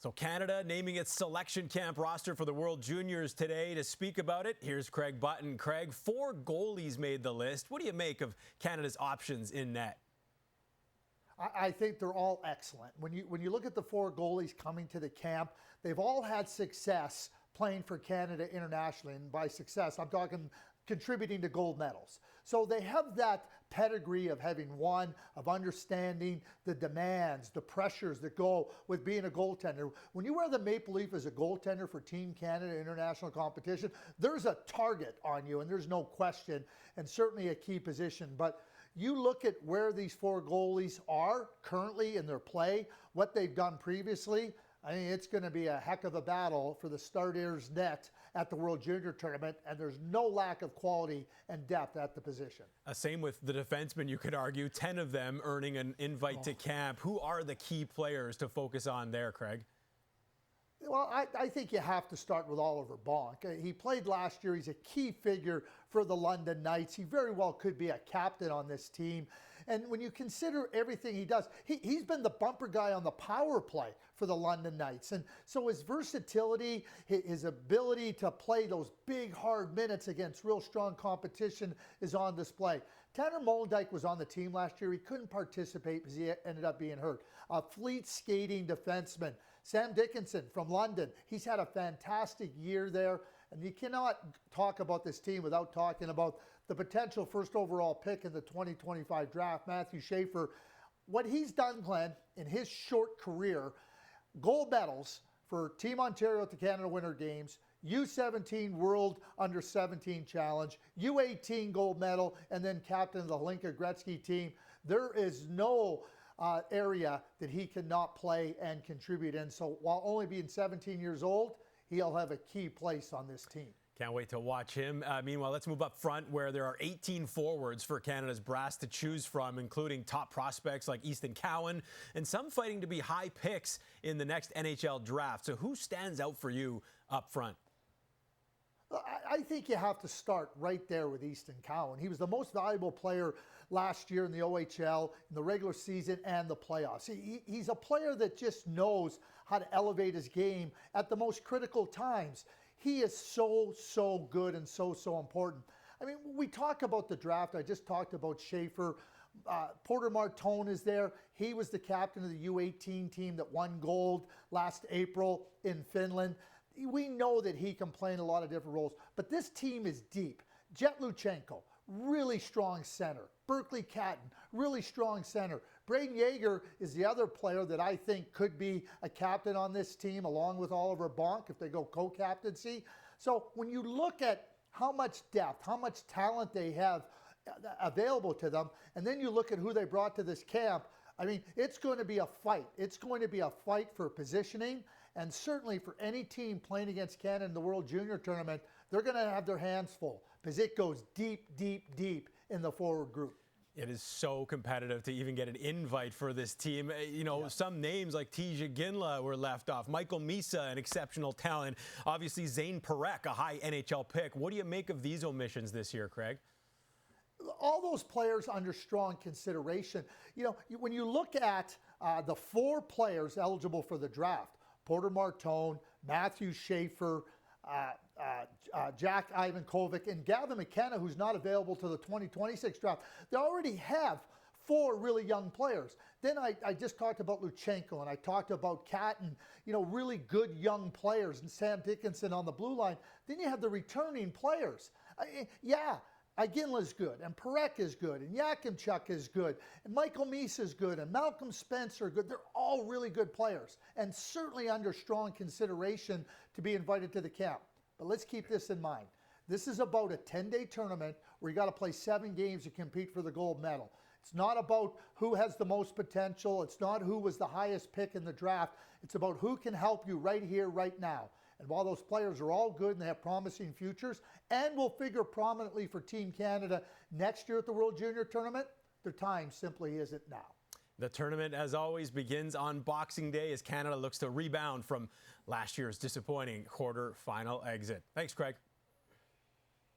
So Canada naming its selection camp roster for the World Juniors today. To speak about it, here's Craig Button. Craig, 4 goalies made the list. What do you make of Canada's options in net? I think they're all excellent. When you look at the 4 goalies coming to the camp, they've all had success playing for Canada internationally. And by success, I'm talking contributing to gold medals. So they have that pedigree of having won, of understanding the demands, the pressures that go with being a goaltender. When you wear the maple leaf as a goaltender for Team Canada international competition, there's a target on you, and there's no question, and certainly a key position. But you look at where these 4 goalies are currently in their play, what they've done previously. I mean, it's going to be a heck of a battle for the starters net at the World Junior Tournament, and there's no lack of quality and depth at the position. Same with the defensemen, you could argue. 10 of them earning an invite to camp. Who are the key players to focus on there, Craig? Well, I think you have to start with Oliver Bonk. He played last year. He's a key figure for the London Knights. He very well could be a captain on this team. And when you consider everything he does, he's been the bumper guy on the power play for the London Knights. And so his versatility, his ability to play those big, hard minutes against real strong competition is on display. Tanner Molendyk was on the team last year. He couldn't participate because he ended up being hurt. A fleet skating defenseman. Sam Dickinson from London. He's had a fantastic year there. And you cannot talk about this team without talking about the potential first overall pick in the 2025 draft, Matthew Schaefer. What he's done, Glenn, in his short career, gold medals for Team Ontario at the Canada Winter Games, U17 World Under-17 Challenge, U18 gold medal, and then captain of the Hlinka Gretzky team. There is no area that he cannot play and contribute in. So while only being 17 years old, he'll have a key place on this team. Can't wait to watch him. Meanwhile, let's move up front where there are 18 forwards for Canada's brass to choose from, including top prospects like Easton Cowan and some fighting to be high picks in the next NHL draft. So who stands out for you up front? I think you have to start right there with Easton Cowan. He was the most valuable player last year in the OHL, in the regular season and the playoffs. He's a player that just knows how to elevate his game at the most critical times. He is so good and so important. I mean, we talk about the draft. I just talked about Schaefer. Porter Martone is there. He was the captain of the U18 team that won gold last April in Finland. We know that he can play in a lot of different roles, but this team is deep. Jet Luchenko, really strong center. Berkeley Catton, really strong center. Braden Yeager is the other player that I think could be a captain on this team, along with Oliver Bonk if they go co-captaincy. So when you look at how much depth, how much talent they have available to them, and then you look at who they brought to this camp, I mean, it's going to be a fight. It's going to be a fight for positioning, and certainly for any team playing against Canada in the World Junior Tournament, they're going to have their hands full because it goes deep in the forward group. It is so competitive to even get an invite for this team. You know, some names like Tija Ginla were left off. Michael Misa, an exceptional talent. Obviously, Zane Parekh, a high NHL pick. What do you make of these omissions this year, Craig? All those players under strong consideration. You know, when you look at the 4 players eligible for the draft, Porter Martone, Matthew Schaefer, Jack Ivankovic, and Gavin McKenna, who's not available to the 2026 draft, they already have 4 really young players. Then I just talked about Luchenko, and I talked about Catton, you know, really good young players, and Sam Dickinson on the blue line. Then you have the returning players. Iginla's good, and Parekh is good, and Yakimchuk is good, and Michael Misa is good, and Malcolm Spencer good. They're all really good players, and certainly under strong consideration to be invited to the camp. But let's keep this in mind. This is about a 10-day tournament where you got to play 7 games to compete for the gold medal. It's not about who has the most potential. It's not who was the highest pick in the draft. It's about who can help you right here, right now. And while those players are all good and they have promising futures and will figure prominently for Team Canada next year at the World Junior Tournament, their time simply isn't now. The tournament, as always, begins on Boxing Day as Canada looks to rebound from last year's disappointing quarter-final exit. Thanks, Craig.